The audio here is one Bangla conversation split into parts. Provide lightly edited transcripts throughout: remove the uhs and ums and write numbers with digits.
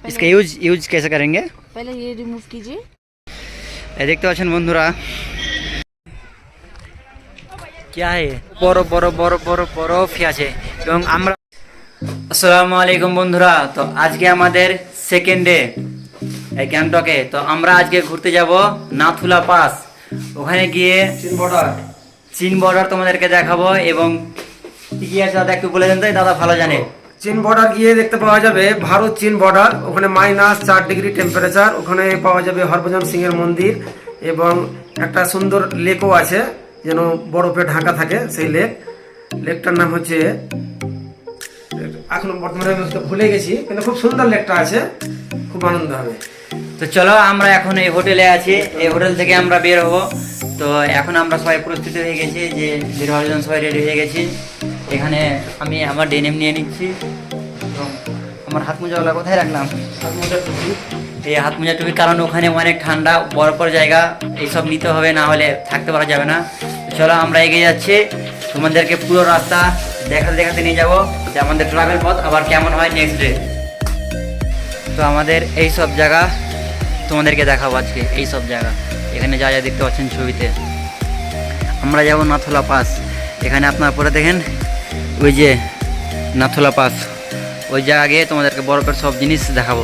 इसका यूज कैसे करेंगे? पहले ये रिमूव कीजिए। देखते পাচ্ছেন বন্ধুরা क्या है বড় বড় বড় বড় বরফ আছে এবং আমরা আসসালামু আলাইকুম বন্ধুরা। তো আজকে আমাদের সেকেন্ড ডে এই গ্যাংটকে। তো আমরা আজকে ঘুরতে যাব নাথুলা পাস। ওখানে গিয়ে চীন বর্ডার তোমাদেরকে দেখাবো এবং কি কি আছে দাদা একটু বলে দেন। তো দাদা ভালো জানে। চীন বর্ডার গিয়ে দেখতে পাওয়া যাবে ভারত চীন বর্ডার, ওখানে -4 ডিগ্রি টেম্পারেচার। ওখানে পাওয়া যাবে হরভজন সিং এর মন্দির এবং একটা সুন্দর লেকও আছে যেন বরফে ঢাকা থাকে। সেই লেকটার নাম হচ্ছে, এখন বর্তমানে ভুলে গেছি, কিন্তু খুব সুন্দর লেকটা আছে, খুব আনন্দ হবে। তো চলো আমরা এখন এই হোটেলে আছি, এই হোটেল থেকে আমরা বের হবো। তো এখন আমরা সবাই প্রস্তুত হয়ে গেছি, যে বের হওয়ার জন্য সবাই রেডি হয়ে গেছি। এখানে আমি আমার ডেনিম নিয়ে নিচ্ছি এবং আমার হাত মোজাগুলো কোথায় রাখলাম? এই হাত মোজা টুপি, কারণ ওখানে অনেক ঠান্ডা, বরফের জায়গা, এইসব নিতে হবে, না হলে থাকতে পারা যাবে না। চলো আমরা এগিয়ে যাচ্ছি, তোমাদেরকে পুরো রাস্তা দেখাতে দেখাতে নিয়ে যাবো যে আমাদের ট্রাভেল পথ আবার কেমন হয় নেক্সট ডে। তো আমাদের এই সব জায়গা তোমাদেরকে দেখাবো আজকে, এই সব জায়গা এখানে যা যা দেখতে পাচ্ছেন ছবিতে। আমরা যাব নাথুলা পাস। এখানে আপনারা পরে দেখেন ওই যে নাথুলা পাস, ওই জায়গা গিয়ে তোমাদেরকে বরফের সব জিনিস দেখাবো।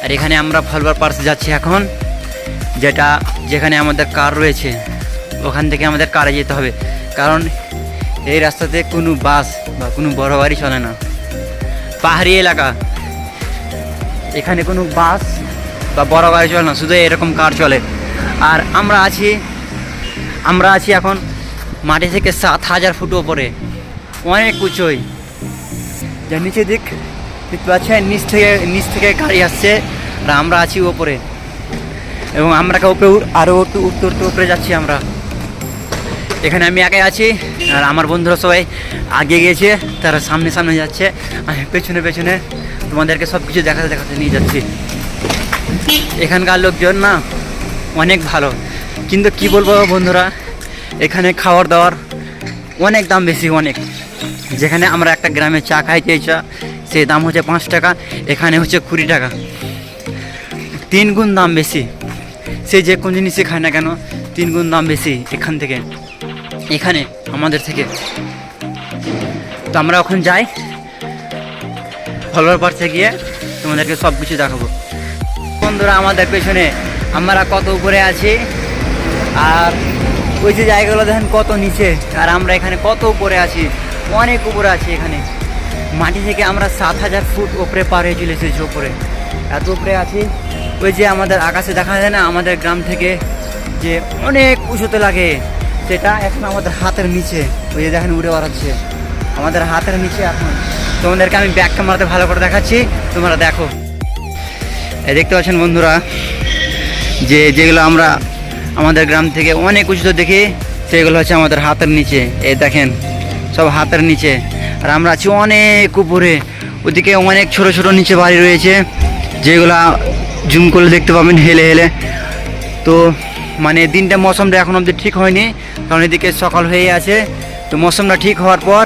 আর এখানে আমরা ফলবার পার্স যাচ্ছি এখন, যেখানে আমাদের কার রয়েছে, ওখান থেকে আমাদের কারে যেতে হবে, কারণ এই রাস্তাতে কোনো বাস বা কোনো বড় গাড়ি চলে না, পাহাড়ি এলাকা, এখানে কোনো বাস বা বড় গাড়ি চলে না, শুধু এরকম কার চলে। আর আমরা আছি এখন মাটি থেকে 7000 ফুট ওপরে, অনেক উঁচুই। যা নিচে দেখতে পাচ্ছেন নিচ থেকে গাড়ি আসছে, আর আমরা আছি ওপরে এবং আমরা উপরে আরও উঠতে উপরে যাচ্ছি আমরা। এখানে আমি একাই আছি আর আমার বন্ধুরা সবাই আগে গিয়েছে, তারা সামনে সামনে যাচ্ছে, আমি পেছনে পেছনে তোমাদেরকে সব কিছু দেখাতে নিয়ে যাচ্ছি। এখানকার লোকজন না অনেক ভালো, কিন্তু কি বলবো বন্ধুরা, এখানে খাওয়ার দাওয়ার অনেক দাম বেশি, অনেক। যেখানে আমরা একটা গ্রামে চা খাইতে চা, সেই দাম হচ্ছে 5 টাকা, এখানে হচ্ছে 20 টাকা, 3 গুণ দাম বেশি। সে যে কোন জিনিসই খায় না কেন 3 গুণ দাম বেশি এখানে আমাদের থেকে। তো আমরা ওখানে যাই, ফলোয়ার পার্সে গিয়ে তোমাদেরকে সব কিছু দেখাবো। বন্ধুরা আমাদের পেছনে আমরা কত উপরে আছি, আর ওই যে জায়গাগুলো দেখেন কত নিচে, আর আমরা এখানে কত উপরে আছি, অনেক উপরে আছি। এখানে মাটি থেকে আমরা 7000 ফুট উপরে পার হয়ে চলে এসেছি, উপরে এত উপরে আছি। ওই যে আমাদের আকাশে দেখা যায় না, আমাদের গ্রাম থেকে যে অনেক উঁচুতে লাগে, সেটা এখন আমাদের হাতের নিচে, ওই যে দেখেন উড়ে বেড়াচ্ছে আমাদের হাতের নিচে। এখন তোমাদেরকে আমি ব্যাক ক্যামেরাতে ভালো করে দেখাচ্ছি, তোমরা দেখো। দেখতে পাচ্ছেন বন্ধুরা, যেগুলো আমরা আমাদের গ্রাম থেকে অনেক উঁচুতে দেখি, সেগুলো হচ্ছে আমাদের হাতের নিচে। এই দেখেন সব হাতের নিচে, আর আমরা আছি অনেক উপরে। ওদিকে অনেক ছোট ছোট নিচে বাড়ি রয়েছে, যেগুলা জুম করলে দেখতে পাবেন হেলে হেলে। তো মানে দিনটা মৌসুমটা এখন অবধি ঠিক হয়নি, কারণ এদিকে সকাল হয়ে আছে। তো মৌসুমটা ঠিক হওয়ার পর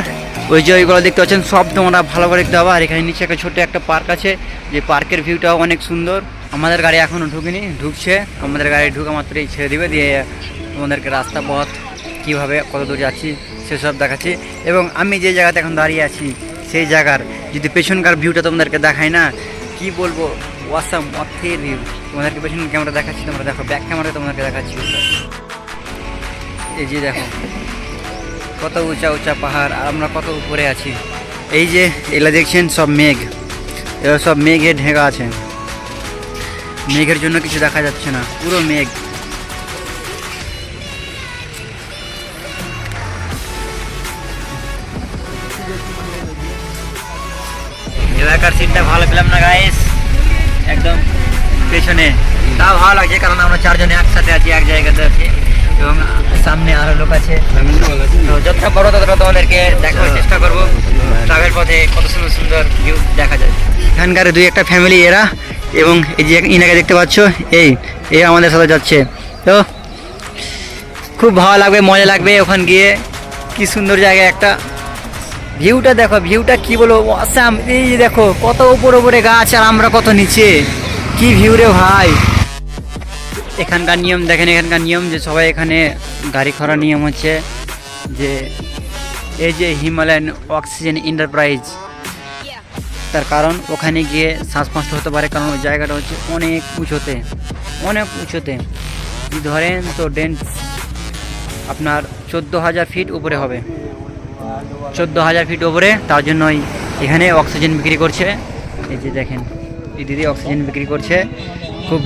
ওই যে ওইগুলো দেখতে পাচ্ছেন সব তোমরা ভালো করে দেখতে পাবো। আর এখানে নিচে একটা ছোট্ট একটা পার্ক আছে, যে পার্কের ভিউটাও অনেক সুন্দর। আমাদের গাড়ি এখনও ঢুকছে, আমাদের গাড়ি ঢুকা মাত্রই ছেড়ে দিবে, দিয়ে তোমাদেরকে রাস্তা পথ কীভাবে কত দূর যাচ্ছি সেসব দেখাচ্ছি। এবং আমি যে জায়গাতে এখন দাঁড়িয়ে আছি, সেই জায়গার যদি পেছনকার ভিউটা তোমাদেরকে দেখাই না, কি বলবো, ওয়াসাম অর্থের ভিউ। তোমাদেরকে পেছন ক্যামেরা দেখাচ্ছি, তোমরা দেখো, ব্যাক ক্যামেরা তোমাদেরকে দেখাচ্ছি। এই যে দেখো কত উঁচা উঁচা পাহাড়, আর আমরা কত উপরে আছি। এই যে এগুলো দেখছেন সব মেঘ, এগুলো সব মেঘে ঢেকা আছে, মেঘের জন্য কিছু দেখা যাচ্ছে না, পুরো মেঘ। এলাকার সিটটা ভালো পেলাম না গাইস, একদম পেছনে। তাও ভালো লাগছে, কারণ আমরা 4 জনে একসাথে আছি, এক জায়গাতে আছি এবং সামনে আরো লোক আছে। তো যতটা বড় ততটা তোমাদেরকে দেখানোর চেষ্টা করবো। ট্রাভেল পথে কত সুন্দর সুন্দর ভিউ দেখা যায়। এখানকার 2-1টা ফ্যামিলি এরা, এবং এই যে ইনাকে দেখতে পাচ্ছ, এই আমাদের সাথে যাচ্ছে। তো খুব ভালো লাগবে, মজা লাগবে ওখানে গিয়ে। কি সুন্দর জায়গা একটা, ভিউটা দেখো, ভিউটা কি বলবো, অসাম। এই যে দেখো কত উপরে উপরে গাছ আর আমরা কত নিচে, কি ভিউ রে ভাই। এখানকার নিয়ম দেখেন, এখানকার নিয়ম যে সবাই এখানে গাড়ি করার নিয়ম হচ্ছে যে এই যে হিমালয়ান অক্সিজেন এন্টারপ্রাইজ, তার কারণ ওখানে গিয়ে শ্বাসকষ্ট হতে পারে, কারণ ওই জায়গাটা হচ্ছে অনেক উঁচুতে, অনেক উঁচুতে। যদি ধরেন তো ডেন্স আপনার 14,000 ফিট উপরে হবে, 14,000 ফিট উপরে। তার জন্যই এখানে অক্সিজেন বিক্রি করছে। এই যে দেখেন এই দিদি অক্সিজেন বিক্রি করছে। খুব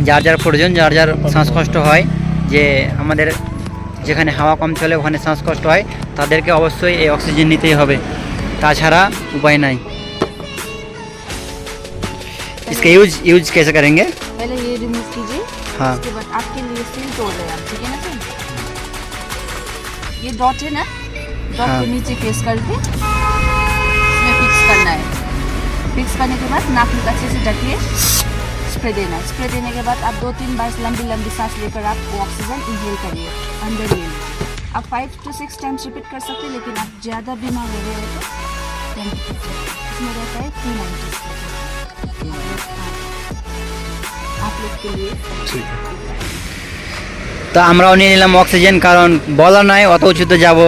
যার যার প্রয়োজন, যার যার শ্বাসকষ্ট হয়, যে আমাদের যেখানে হাওয়া কম চলে ওখানে শ্বাসকষ্ট হয়, তাদেরকে অবশ্যই এই অক্সিজেন নিতেই হবে, তাছাড়া উপায় নাই। इसका यूज कैसे करेंगे? पहले ये रिमूव कीजिए। हाँ। उसके बाद आपके लिए सील तोड़ रहे हैं हम, ठीक है ना सर? ये डॉट है ना, डॉट हाँ। के नीचे फेस करके इसमें फिक्स करना है। फिक्स करने के बाद नाक में अच्छे से ढकिए, स्प्रे देना है। स्प्रे देने के बाद आप 2-3 बार लंबी लंबी सांस लेकर आप वो ऑक्सीजन इनहेल करिए, अंदर ही। आप 5 to 6 टाइम्स रिपीट कर सकते हैं, लेकिन आप ज़्यादा बीमार हो रहे हैं तो 10 इसमें रहता है 3 90 आप लोग के लिए। তো আমরাও নিয়ে নিলাম অক্সিজেন, কারণ বলা নাই অত উঁচুতে যাব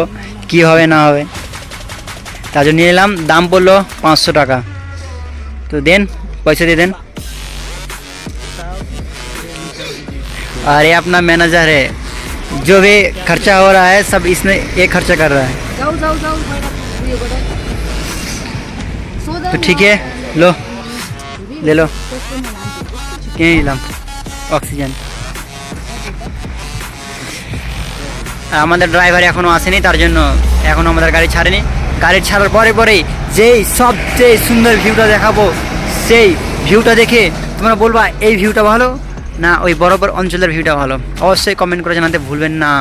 কি হবে না হবে, তার জন্য নিয়ে নিলাম। দাম পড়লো 500 টাকা। তো দেন, পয়সা দিয়ে দেন। और ये अपना मैनेजर है, जो भी खर्चा हो रहा है सब इसने ये खर्चा कर रहा है। जाओ जाओ जाओ तो ठीक है, लो ले लो, কিনে নিলাম অক্সিজেন। আর আমাদের ড্রাইভার এখনও আসেনি, তার জন্য এখনও আমাদের গাড়ি ছাড়েনি। গাড়ি ছাড়ার পরে পরেই যেই সবচেয়ে সুন্দর ভিউটা দেখাবো, সেই ভিউটা দেখে তোমরা বলবা এই ভিউটা ভালো না ওই বরফের অঞ্চলের ভিউটা ভালো। অবশ্যই কমেন্ট করে জানাতে ভুলবেন না।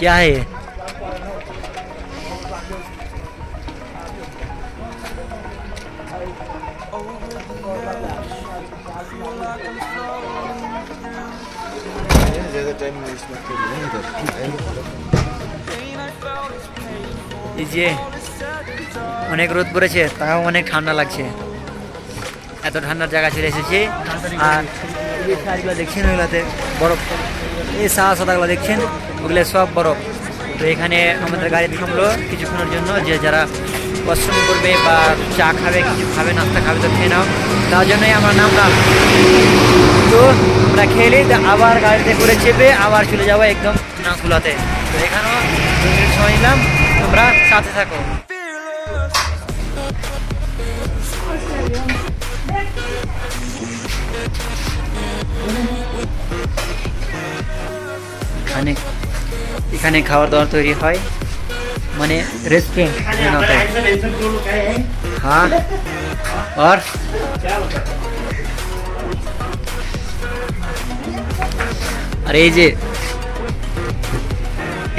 क्या है ये? এই যে অনেক রোদ পড়েছে, তাও অনেক ঠান্ডা লাগছে। এত ঠান্ডার জায়গা চলে এসেছি। আর এই সাইডগুলো দেখছেন, ওইগুলোতে বরফ, এই সাদা সাদাগুলো দেখছেন, ওগুলো সব বরফ। তো এখানে আমাদের গাড়ি থামলো কিছুক্ষণের জন্য, যে যারা পরিশ্রম করবে বা চা খাবে, কিছু খাবে, নাস্তা খাবে, তো খেয়ে নাও, তার জন্যই আমরা নামলাম। তো আমরা খেলে আবার গাড়িতে করে চেপে আবার চলে যাবো একদম নাথুলাতে। তো এখানেও সময় নিলাম, তোমরা সাথে থাকো। এখানে খাবার দাবার তৈরি হয়, মানে रेस्टोरेंट हाँ। और अरे ये जे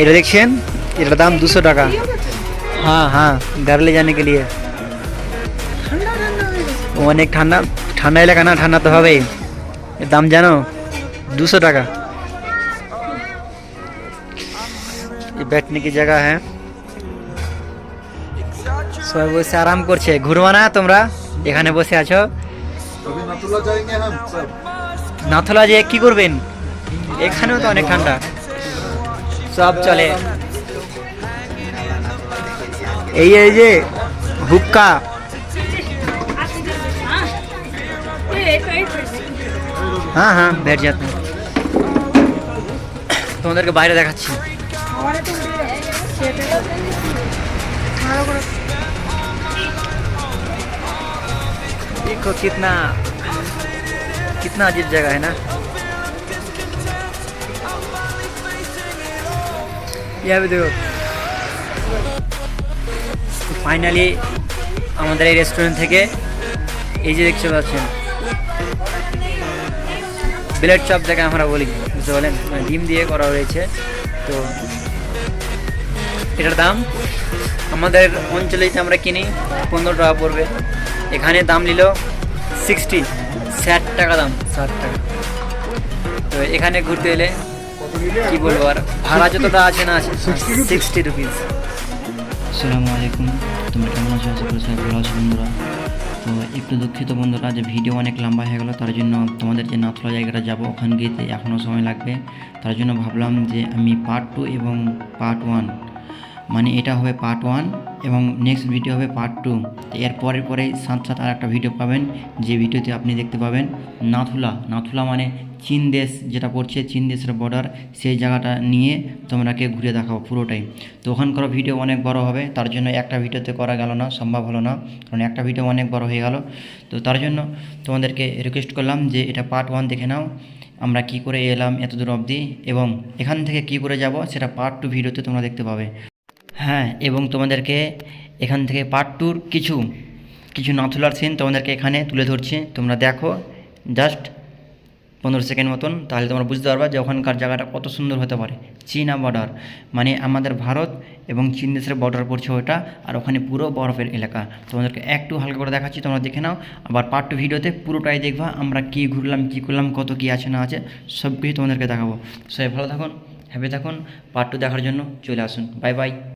এটা দেখছেন, এটার দাম 200 টাকা। हाँ हाँ, घर ले जाने के लिए। অনেক ঠান্ডা, ঠান্ডা এলাকা না, ঠান্ডা তো হবেই। এর দাম জানো 200 টাকা। ये बैठने की जगह है, সবাই বসে আরাম করছে। ঘুরবা না তোমরা, এখানে বসে আছো। নাথুলা যে কি করবেন, এখানেও তো অনেক ঠান্ডা, সব চলে। এই যে হুক্কা, हाँ हाँ बैठ जाते हैं। তোমাদেরকে বাইরে দেখাচ্ছি। देखो कितना कितना अजीब जगह है ना। यह भी देखो। ফাইনালি আমাদের এই রেস্টুরেন্ট থেকে এই যে দেখতে পাচ্ছেন ব্লেড চপ, যেটা আমরা বলি, বুঝতে পারলেন, মানে ডিম দিয়ে করা রয়েছে। তো এটার দাম আমাদের অঞ্চলে আমরা কিনি 15 টাকা পড়বে, এখানে দাম নিল 60 টাকা দাম, 60 টাকা। তো এখানে ঘুরতে এলে কি বলবো, আর ভাড়া যতটা আছে না আছে 60 রুপিস। আসসালামু আলাইকুম, তোমরা কেমন আছো? আশা করি সবাই ভালো আছো বন্ধুরা। তো একটু দুঃখিত বন্ধুরা যে ভিডিও অনেক লম্বা হয়ে গেলো, তার জন্য তোমাদের যে নাথুলা জায়গাটা যাবো ওখানে গিয়ে এখনও সময় লাগবে। তার জন্য ভাবলাম যে আমি পার্ট 2 এবং পার্ট 1, মানে এটা হবে পার্ট 1 এবং নেক্সট ভিডিও হবে পার্ট 2। এর পরে সাথে আর একটা ভিডিও পাবেন, যে ভিডিওতে আপনি দেখতে পাবেন নাথুলা মানে চীন দেশ যেটা পড়ছে, চীন দেশের বর্ডার, সেই জায়গাটা নিয়ে তোমরাকে ঘুরে দেখাবো পুরোটাই। তো ওখানকার ভিডিও অনেক বড় হবে, তার জন্য একটা ভিডিওতে করা গেল না, সম্ভব হলো না, কারণ একটা ভিডিও অনেক বড় হয়ে গেল। তো তার জন্য তোমাদেরকে রিকোয়েস্ট করলাম যে এটা পার্ট 1 দেখে নাও, আমরা কি করে এলাম এত দূর অবধি, এবং এখান থেকে কি করে যাব সেটা পার্ট 2 ভিডিওতে তোমরা দেখতে পাবে। হ্যাঁ, এবং তোমাদেরকে এখান থেকে পার্ট 2 কিছু নাথুলার সিন তোমাদেরকে এখানে তুলে ধরছি, তোমরা দেখো জাস্ট 15 সেকেন্ড মতন, তাহলে তোমরা বুঝতে পারবা যে ওখানকার জায়গাটা কত সুন্দর হতে পারে। চীনা বর্ডার, মানে আমাদের ভারত এবং চীন দেশের বর্ডার পড়ছে ওটা, আর ওখানে পুরো বরফের এলাকা। তোমাদেরকে একটু হালকা করে দেখাচ্ছি, তোমরা দেখে নাও। আবার পার্ট 2 ভিডিওতে পুরোটাই দেখবা, আমরা কি ঘুরলাম, কি করলাম, কত কি আছে না আছে, সব কিছু তোমাদেরকে দেখাবো। সবাই ভালো থাকুন, হ্যাপি থাকুন। পার্ট 2 দেখার জন্য চলে আসুন। Bye bye.